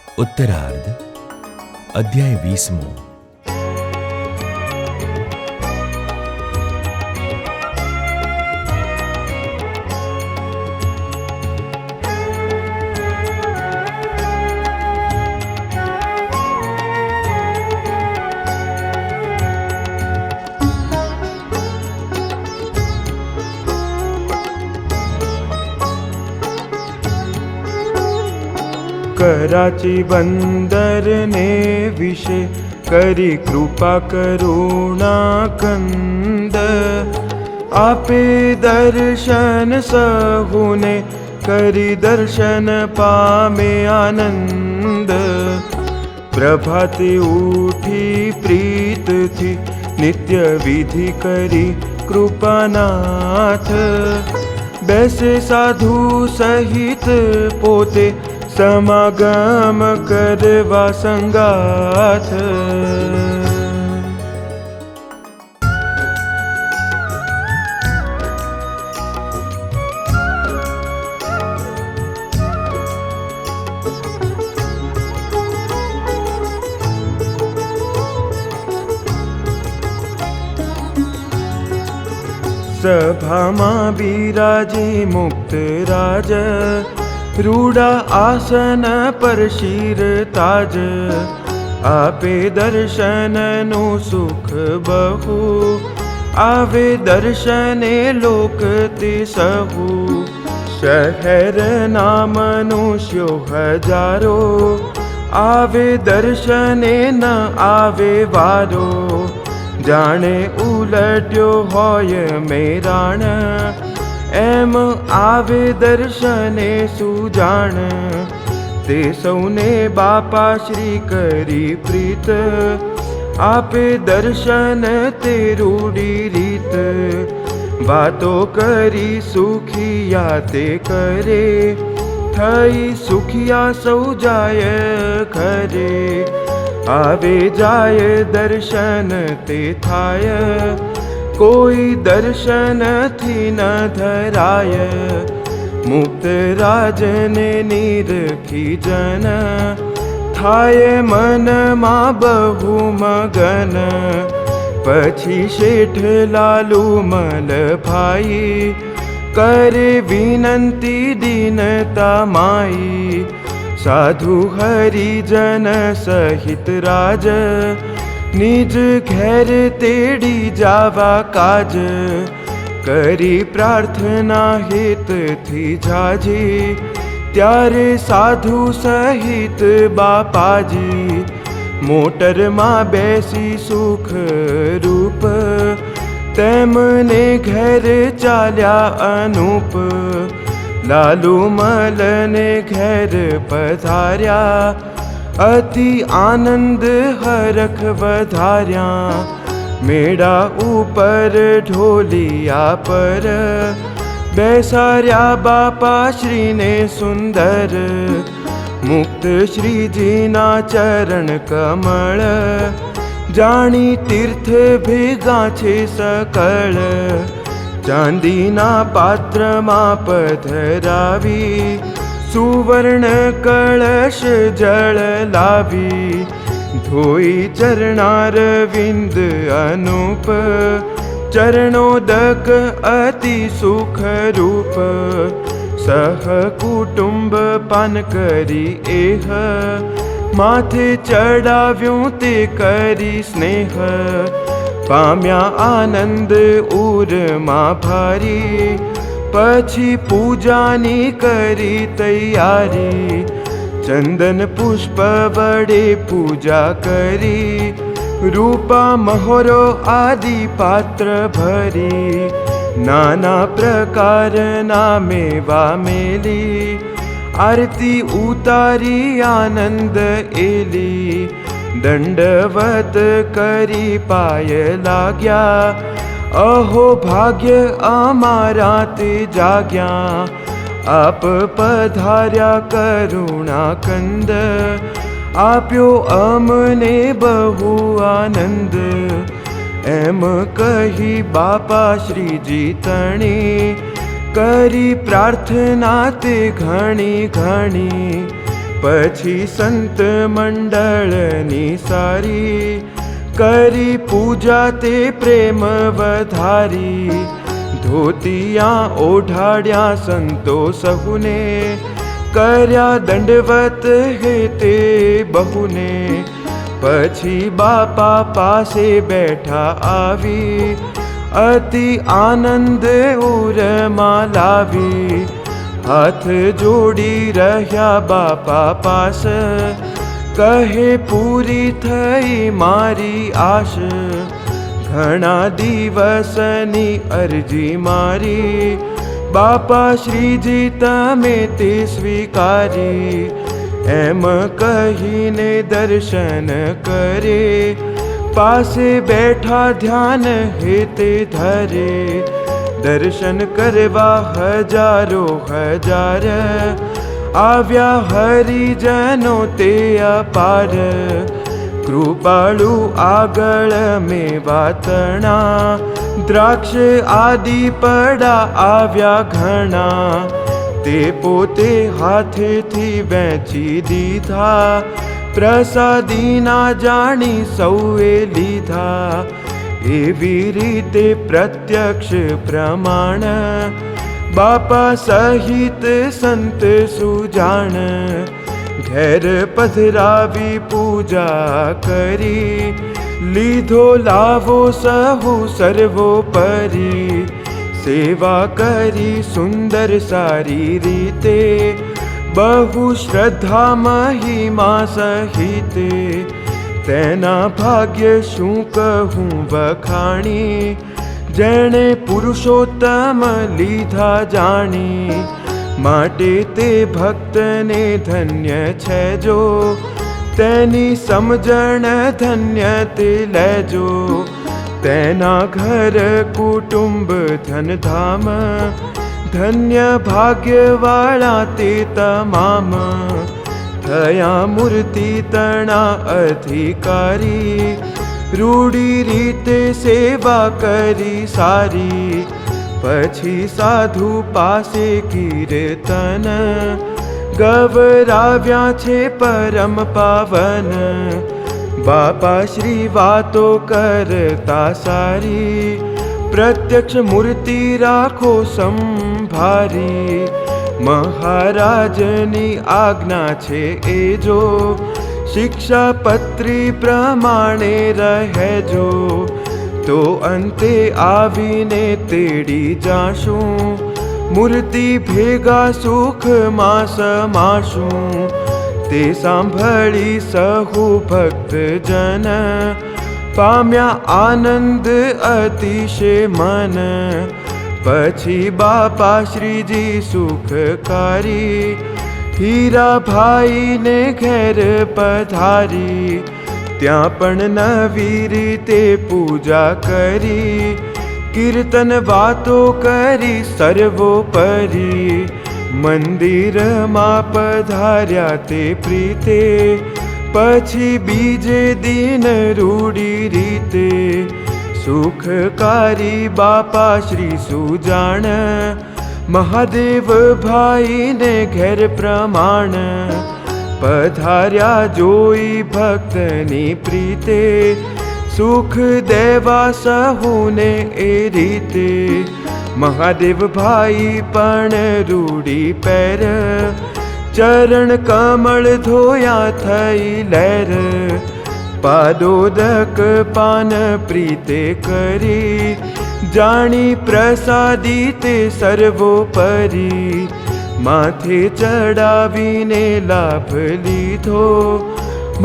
उत्तरार्ध अध्याय 20। कराची बंदर ने विषे करी कृपा करुणा कंद, आपे दर्शन सहुने करी दर्शन पामे आनंद। प्रभाते उठी प्रीत थी नित्य विधि करी कृपानाथ, बैसे साधु सहित पोते समागम करवा संगाथ। सभामा बिराजी मुक्त राज, रूढ़ा आसन पर शीर ताज। आपे दर्शन नु सुख बहु, आवे दर्शने लोक ते सहु। शहर नाम मनुष्यो हजारो, आवे दर्शने न आवे वारो। जाने उलट्यो होय मेराण, एम आवे दर्शने सुजाण। ते सौने बापा श्री करी प्रीत, आपे दर्शन ते रूढ़ी रीत। बातो करी सुखिया ते करे, थई सुखिया सौ जाय घरे। आवे जाय दर्शन ते थाय, कोई दर्शन थी न धराय। मुक्त राजने निरखी जन, थाय मन मा बहु मगन। पछी शेठ लालू मल भाई, करे विनंती दीनता माई। साधु हरिजन सहित राज, निज घेर तेड़ी जावा काज। करी प्रार्थना हित थी जाजी, त्यारे साधु सहित बापाजी। मोटर मां बैसी सुख रूप, तेमने घेर चाल्या अनूप। लालू मल ने घेर पधार्या, अति आनंद हरख वधार्या। मेड़ा ऊपर ढोलिया पर, बैसार्या बापा श्री ने सुंदर। मुक्त श्री जी ना चरण कमल, जानी तीर्थ भेगा छे सकल। चांदी ना पात्र मा पधरावी, सुवर्ण कलश जल लावी। धोई चरणार विंद अनूप, चरणोदक अति सुख रूप। सह कुटुंब पान करी एह, माथे चढ़ाव्यूं ते करी स्नेह। पाम्या आनंद उर मा भारी, पछी पूजानी करी तैयारी। चंदन पुष्प वडे पूजा करी, रूपा महोरो आदि पात्र भरी। नाना प्रकार ना मेवा मेली, आरती उतारी आनंद एली। दंडवत करी पाय लाग्या, अहो भाग्य अमारा ते जाग्या। आप पधार्या करुणा कंद, आप्यो अमने बहु आनंद। एम कही बापा श्रीजी तणी, करी प्रार्थना ते घणी घणी। પછી સંત મંડળની સારી કરી પૂજા તે પ્રેમ વધારી. ધોતિયા ઓઢાડ્યા સંતો સહુને કર્યા દંડવત હે તે બહુને. પછી બાપા પાસે બેઠા આવી અતિ આનંદ ઉરમાં લાવી. હાથ જોડી રહ્યા બાપા પાસ કહે પૂરી થઈ મારી આશ. ઘણા દિવસની અરજી મારી બાપા શ્રીજી તમે તે સ્વીકારી. એમ કહીને દર્શન કરે પાસે બેઠા ધ્યાન હેતે ધરે. દર્શન કરવા હજારો હજાર આવ્યા હરિજનો તે અપાર. કૃપાળુ આગળ મેં વાતણા દ્રાક્ષ આદિ પડા આવ્યા ઘણા. તે પોતે હાથેથી વહેંચી દીધા પ્રસાદીના જાણી સૌએ લીધા. એવી રીતે પ્રત્યક્ષ પ્રમાણ બાપા સહિત સંત સુજાણ. ઘેર પધરાવી પૂજા કરી લીધો લાવો સહુ સર્વોપરી. સેવા કરી સુંદર સારી રીતે બહુ શ્રદ્ધા મહિમા સહિતે. તેના ભાગ્ય શું કહું વખાણી જેણે પુરુષોત્તમ લીધા જાણી. માટે તે ભક્તને ધન્ય છે જો તેની સમજણ ધન્ય તે લેજો. તેના ઘર કુટુંબ ધનધામ ધન્ય ભાગ્યવાળા તે તમામ. થયા મૂર્તિ તણા અધિકારી રૂઢી રીતે સેવા કરી સારી. પછી સાધુ પાસે કીર્તન ગવરાવ્યા છે પરમ પાવન. બાપા શ્રી વાતો કરતા સારી પ્રત્યક્ષ મૂર્તિ રાખો સંભારી. મહારાજની આજ્ઞા છે એ જો શિક્ષાપત્રી પ્રમાણે રહેજો. તો અંતે આવીને તેડી જાશું મૂર્તિ ભેગા સુખમાં સમાશું. તે સાંભળી સહુ ભક્તજન પામ્યા આનંદ અતિશય મન. પછી બાપા શ્રીજી સુખકારી હીરા ભાઈને ઘેર પધારી. ત્યાં પણ નવી રીતે પૂજા કરી કીર્તન વાતો કરી સર્વોપરી. મંદિરમાં પધાર્યા તે પ્રીતે પછી બીજે દિન રૂડી રીતે. સુખકારી બાપા શ્રી સુજાણ મહાદેવ ભાઈને ઘેર પ્રમાણ. પધાર્યા જોઈ ભક્તની પ્રીતે સુખ દેવા સહુને એ રીતે. મહાદેવ ભાઈ પણ રૂડી પેર ચરણ કમળ ધોયા થઈ લહેર. પાદોદક પાન પ્રીતે કરી જાણી પ્રસાદી તે સર્વોપરી. માથે ચડાવીને લાભ લીધો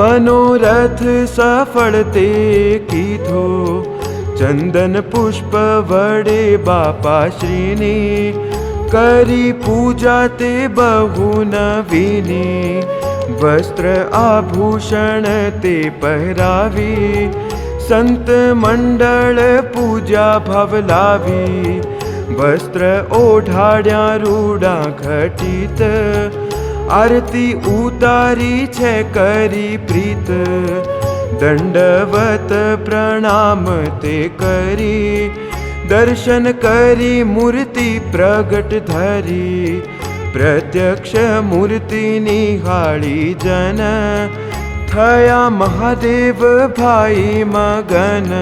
મનોરથ સફળ તે કીધો. ચંદન પુષ્પ વડે બાપા શ્રીની કરી પૂજા તે બહુ નવીની. વસ્ત્ર આભૂષણ તે પહેરાવી સંત મંડળ પૂજા ભાવ લાવી. વસ્ત્ર ઓઢાડ્યા રૂડા ઘટિત આરતી ઉતારી છે કરી પ્રીત. દંડવત પ્રણામ તે કરી દર્શન કરી મૂર્તિ પ્રગટ ધરી. પ્રત્યક્ષ મૂર્તિ નિહાળી જન થયા મહાદેવ ભાઈ મગન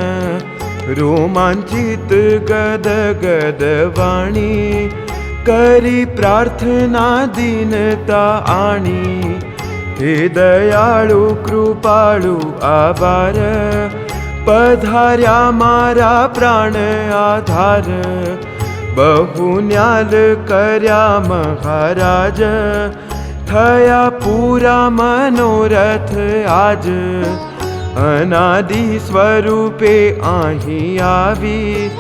રોમાંચિત ગદ ગદ વાણી કરી પ્રાર્થના દીનતા આણી હે દયાળુ કૃપાળુ આભાર પધાર્યા મારા પ્રાણ આધાર બહુ ન્યાલ કર્યા મહારાજ થયા પૂરા મનોરથ આજ અનાદિ સ્વરૂપે અહીં આવી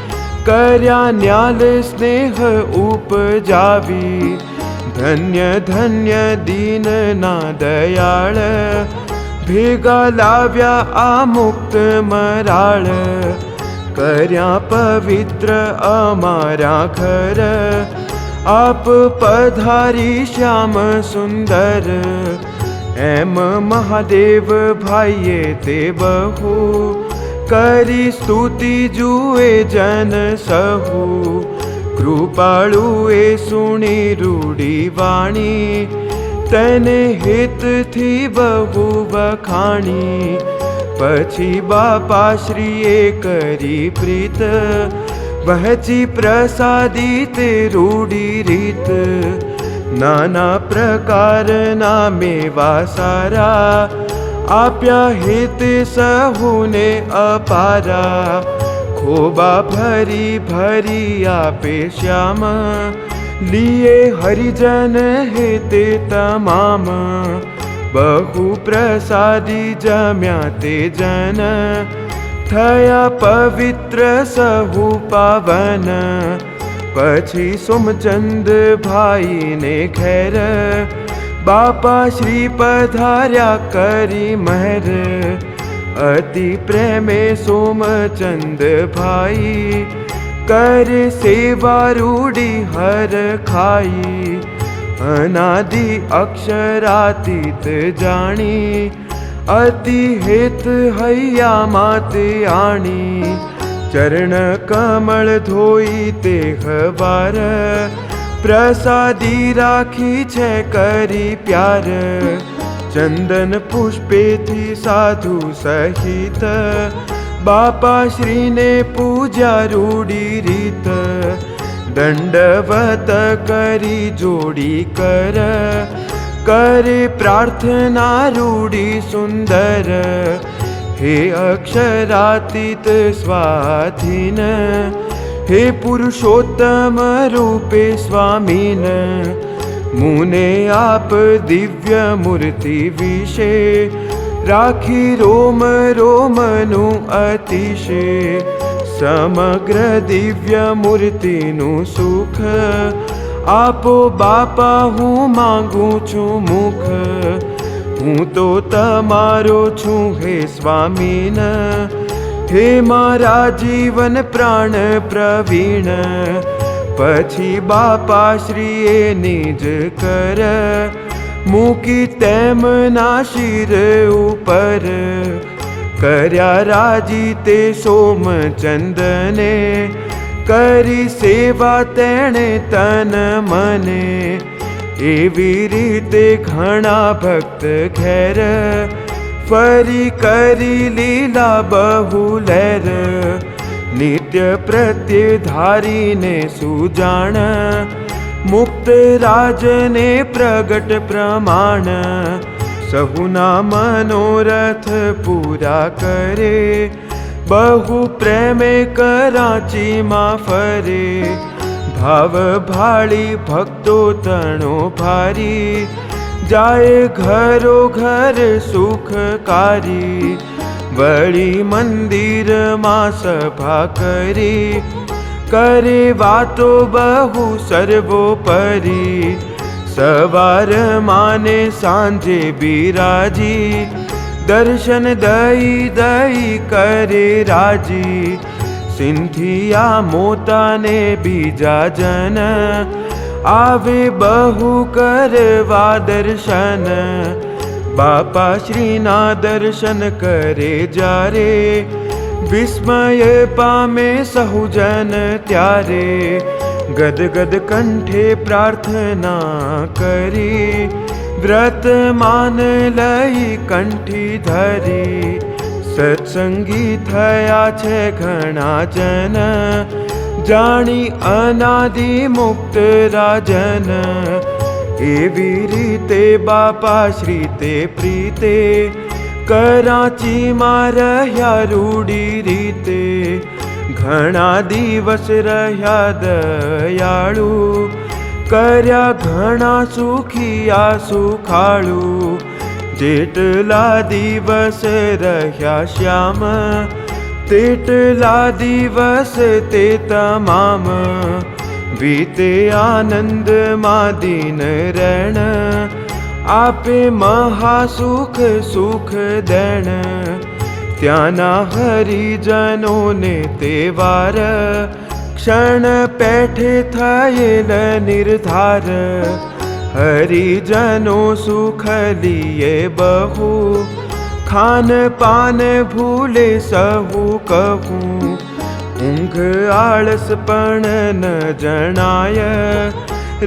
કર્યા ન્યાલ સ્નેહ ઉપજાવી ધન્ય ધન્ય દીનના દયાળ ભેગા લાવ્યા આ મુક્ત મરાળ કર્યા પવિત્ર અમારા ઘર આપ પધારી શ્યામ સુંદર એમ મહાદેવ ભાઈએ તે બહુ કરી સ્તુતિ જુએ જન સહુ કૃપાળુ એ સુણી રૂડી વાણી તેને હિતથી બહુ વખાણી પછી બાપાશ્રીએ કરી પ્રીત વહેંચી પ્રસાદી તે રૂડી રીત નાના પ્રકારના મેવા સારા આપ્યા હિત સહુને અપારા ખોબા ભરી ભરી આપે શ્યામ લીએ હરિજન હેતે તમામ બહુ પ્રસાદી જમ્યા તે જન થયા પવિત્ર સહુ પાવન પછી સોમચંદ ભાઈને ઘેર બાપા શ્રી પધાર્યા કરી મહેર અતિ પ્રેમે સોમચંદ ભાઈ કરે સેવા રૂડી હર ખાઈ અનાદિ અક્ષરાતીત જાણી અતિ હેત હૈયા માતે આણી ચરણ કમળ ધોઈ તે ખબર પ્રસાદી રાખી છે કરી પ્યાર ચંદન પુષ્પેથી સાધુ સહિત બાપા શ્રીને પૂજા રૂડી રીત દંડવત કરી જોડી કર કરે પ્રાર્થના રૂડી સુંદર હે અક્ષરાતીત સ્વાધીન હે પુરુષોત્તમ રૂપે સ્વામીન મુને આપ દિવ્ય મૂર્તિ વિશે રાખી રોમ રોમનું અતિશય સમગ્ર દિવ્ય મૂર્તિનું સુખ આપો બાપા હું માંગુ છું મુખ હું તો તમારો છું હે સ્વામીન હે મારા જીવન પ્રાણ પ્રવીણ પછી બાપા શ્રીએ નિજ કર મૂકી તેમના શિર ઉપર કર્યા રાજી તે સોમચંદને કરી સેવા તેણે તન મને એવી રીતે ઘણા ભક્ત ઘેર ફરી કરી લીલા બહુ લહેર નિત્ય પ્રત્યે ધારીને સુજાણ મુક્ત રાજને પ્રગટ પ્રમાણ સહુના મનોરથ પૂરા કરે બહુ પ્રેમે કરાચીમાં ફરે ભાવ ભાળી ભક્તો તણો ભારી જાય ઘરો ઘર સુખકારી વળી મંદિરમાં સભા કરી કરે વાતો બહુ સર્વોપરી સવાર માને સાંજે બિરાજી દર્શન દઈ દઈ કરે રાજી સિંધિયા મોતાને બીજા જન આવે બહુ કરવા દર્શન બાપા શ્રીના દર્શન કરે જ્યારે વિસ્મય પામે સહુજન ત્યારે ગદગદ કંઠે પ્રાર્થના કરી, વ્રત માન લઈ કંઠી ધરી. સત્સંગી થયા છે ઘણા જન, જાણી અનાદિ મુક્ત રાજન. એવી રીતે બાપા શ્રી તે પ્રીતે, કરાચીમાં રહ્યા રૂડી રીતે. ઘણા દિવસ રહ્યા દયાળુ, કર્યા ઘણા સુખિયા સુખાળુ. જેટલા દિવસ રહ્યા શ્યામ, તેટલા દિવસ તે તમામ. વીતે આનંદમાં દીન રણ, આપે મહાસુખ સુખ દેણ. ત્યાંના હરિજનોને તે વાર, ક્ષણ પેઠે થયેલ નિર્ધાર. હરિજનો સુખ લીએ બહુ, ખાન પાન ભૂલે સહુ કહું. ઊંઘ આળસ પણ ન જણાય,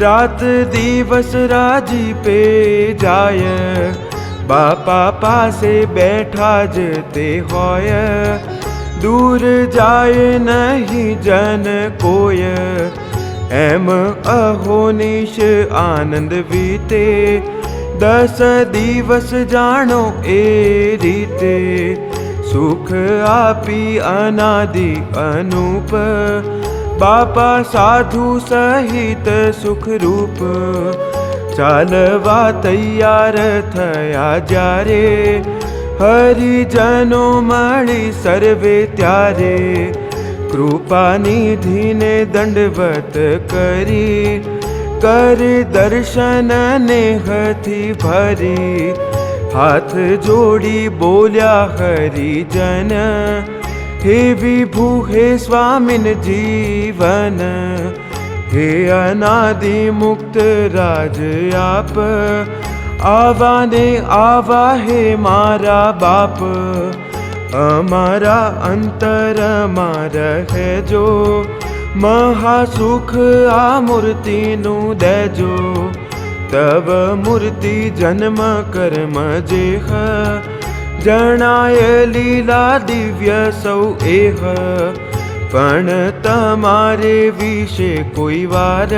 રાત દિવસ રાજી પે જાય. બાપા પાસે બેઠા જ તે હોય, દૂર જાય નહીં જન કોઈ. એમ અહોનિશ આનંદ વીતે, 10 દિવસ જાણો એ રીતે. સુખ આપી અનાદિ અનુપ, બાપા સાધુ સહિત સુખરૂપ. ચાલવા તૈયાર થયા જ્યારે, હરિજનો મળી સર્વે ત્યારે. કૃપાનિધિને દંડવત કરી, કરી દર્શન નેહથી ભરી. હાથ જોડી બોલ્યા હરિજન, હે વિભુ હે સ્વામિન જીવન. હે અનાદિ મુક્ત રાજ આપ, આવાને આવા હે મારા બાપ. અમારા અંતરમાં રહેજો, મહાસુખ આ મૂર્તિનું દેજો. તવ મૂર્તિ જન્મ કર્મ જેહ, જણાય લીલા દિવ્ય સૌ એહ. પણ તમારે વિશે કોઈ વાર,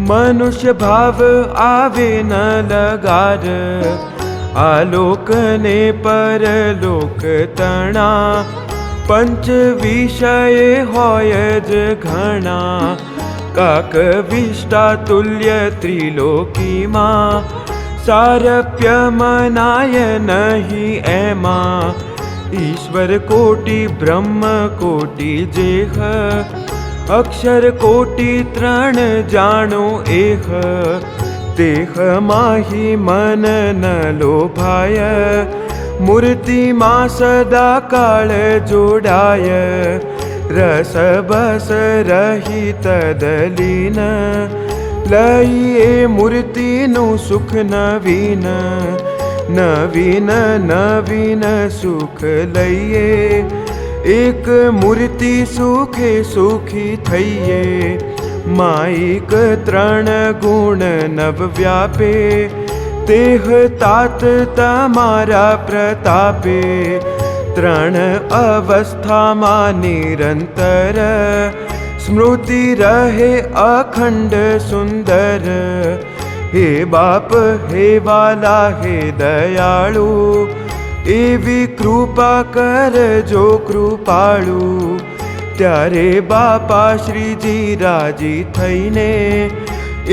મનુષ્ય ભાવ આવે ન લગાર. આલોકને પરલોક તણા, પંચ વિષય હોય જ ઘણા. કાક વિષ્ટા તુલ્ય ત્રિલોકીમાં, સારપ્ય મનાય નહીં એમાં. ઈશ્વર કોટી બ્રહ્મ કોટી જેહ, અક્ષર કોટી ત્રણ જાણો એહ. દેહ માહી મન ન લોભાય, મૂર્તિમાં સદા કાળ જોડાય. રસ બસ રહિત દલીન, લઈએ મૂર્તિનું સુખ નવીન. નવીન નવીન સુખ લઈએ, એક મૂર્તિ સુખે સુખી થઈએ. માઈક 3 ગુણ નવ વ્યાપે, તેહ તાત તમારા પ્રતાપે. 3 અવસ્થામાં નિરંતર, સ્મૃતિ રહે અખંડ સુંદર. હે બાપ હે વાલા હે દયાળુ, એવી કૃપા કરજો કૃપાળુ. ત્યારે બાપા શ્રીજી રાજી થઈને,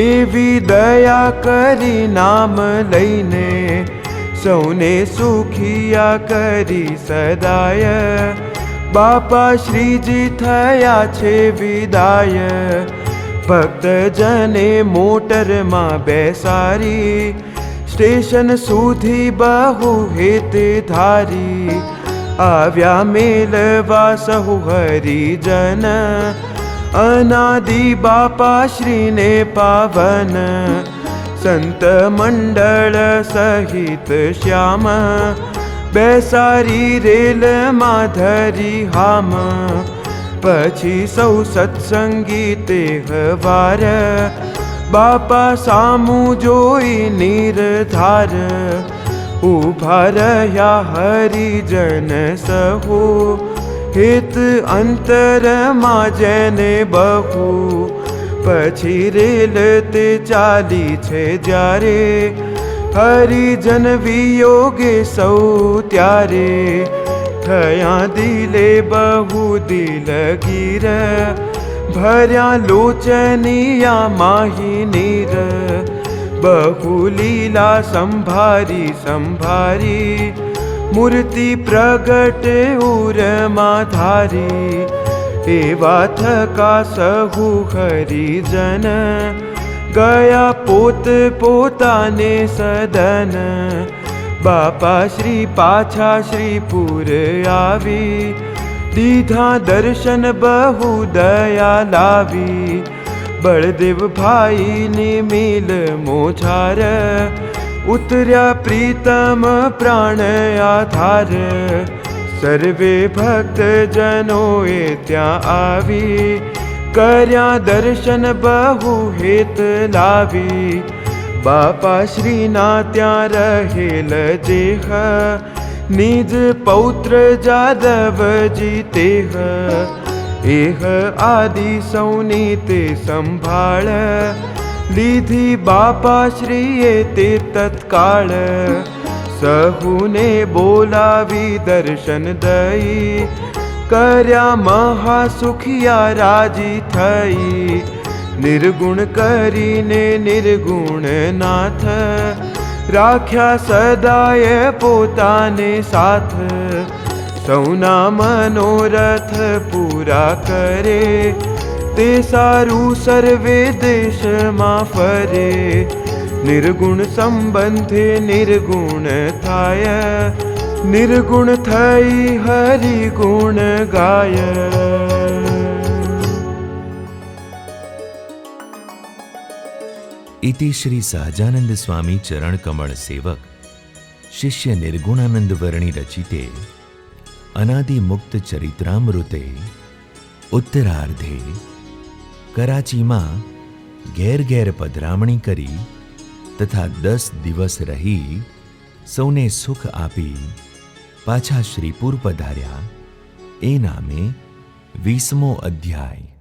એવી દયા કરી નામ લઈને. સૌને સુખિયા કરી સદાય, બાપા શ્રીજી થયા છે વિદાય. ભક્તજને મોટરમાં બેસારી, સ્ટેશન સુધી બહુ હેત ધારી. આવ્યા મેલવા સહુ હરિજન, અનાદિ બાપા શ્રીને પાવન. સંત મંડળ સહિત શ્યામ, બેસારી રેલમાં ધરી હામ. પછી સૌ સત્સંગી તે હવાર બાપા સામું જોઈ નિર્ધાર ઊભા રહ્યા હરિજન સહુ હિત અંતરમાં જેને બહુ પછી રેલ તે ચાલી છે જ્યારે હરિજન વિયોગે સૌ ત્યારે થયા દિલે બહુ દિલગીર ભર્યા લોચનિયા માહી નીર બહુ લીલા સંભારી સંભારી મૂર્તિ પ્રગટ ઉરમાં ધારી એવા થકા સહુ હરિજન ગયા પોત પોતાને સદન બાપા શ્રી પાછા શ્રીપુર આવી દીધા દર્શન બહુ દયા લાવી બળદેવ ભાઈને મિલ મોછાર ઉતર્યા પ્રીતમ પ્રાણ આધાર સર્વે ભક્તજનોએ ત્યાં આવી કર્યા દર્શન બહુ હેત લાવી બાપા શ્રીના ત્યાં રહેલ જેહ નિજ પૌત્ર જાદવજી તેહ એહ આદિ સૌની તે સંભાળ લીધી બાપા શ્રીએ તે તત્કાળ સહુને બોલાવી દર્શન દઈ કર્યા મહાસુખિયા રાજી થઈ નિર્ગુણ કરીને નિર્ગુણ નાથ રાખ્યા સદાય પોતાને સાથ સૌના મનોરથ પૂરા કરે તે સારું સર્વે દેશમાં ફરે નિર્ગુણ સંબંધે નિર્ગુણ થાય નિર્ગુણ થઈ હરિ ગુણ ગાય. इति श्री सहजानंद स्वामी चरण कमल सेवक शिष्य निर्गुणानंद वर्णि रचिते अनादि मुक्त चरित्रामृते उत्तरार्धे कराची में घेर घेर पधरामणी करी तथा 10 दिवस रही सौने सुख आपी पाछा श्रीपुर पधार्या ए नामे 20मो अध्याय.